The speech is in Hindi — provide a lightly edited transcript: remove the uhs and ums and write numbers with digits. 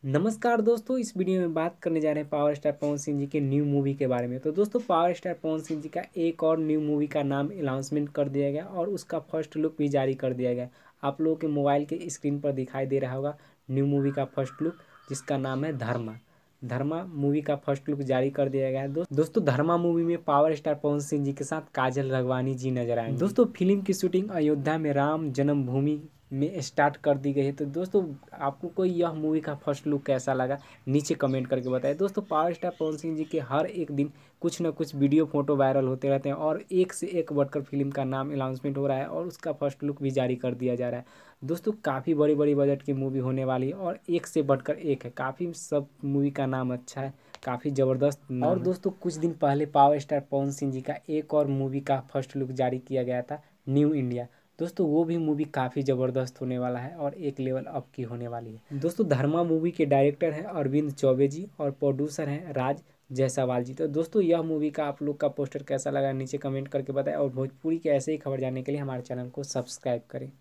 नमस्कार दोस्तों, इस वीडियो में बात करने जा रहे हैं पावर स्टार पवन सिंह जी के न्यू मूवी के बारे में। तो दोस्तों, पावर स्टार पवन सिंह जी का एक और न्यू मूवी का नाम अनाउंसमेंट कर दिया गया और उसका फर्स्ट लुक भी जारी कर दिया गया। आप लोगों के मोबाइल के स्क्रीन पर दिखाई दे रहा होगा न्यू मूवी का फर्स्ट लुक, जिसका नाम है धर्मा। धर्मा मूवी का फर्स्ट लुक जारी कर दिया गया है। दोस्तों, धर्मा मूवी में पावर स्टार पवन सिंह जी के साथ काजल राघवानी जी नजर आएंगे। दोस्तों, फिल्म की शूटिंग अयोध्या में राम जन्मभूमि में स्टार्ट कर दी गई है। तो दोस्तों, आपको कोई यह मूवी का फर्स्ट लुक कैसा लगा, नीचे कमेंट करके बताएं। दोस्तों, पावर स्टार पवन सिंह जी के हर एक दिन कुछ ना कुछ वीडियो फोटो वायरल होते रहते हैं और एक से एक बढ़कर फिल्म का नाम अनाउंसमेंट हो रहा है और उसका फर्स्ट लुक भी जारी कर दिया जा रहा है। दोस्तों, काफ़ी बड़ी बड़ी बजट की मूवी होने वाली है और एक से बढ़कर एक है। काफ़ी सब मूवी का नाम अच्छा है, काफ़ी ज़बरदस्त नाम और दोस्तों, कुछ दिन पहले पावर स्टार पवन सिंह जी का एक और मूवी का फर्स्ट लुक जारी किया गया था, न्यू इंडिया। दोस्तों, वो भी मूवी काफ़ी ज़बरदस्त होने वाला है और एक लेवल अप की होने वाली है। दोस्तों, धर्मा मूवी के डायरेक्टर हैं अरविंद चौबे जी और प्रोड्यूसर हैं राज जायसवाल जी। तो दोस्तों, यह मूवी का आप लोग का पोस्टर कैसा लगा, नीचे कमेंट करके बताएं और भोजपुरी के ऐसे ही खबर जानने के लिए हमारे चैनल को सब्सक्राइब करें।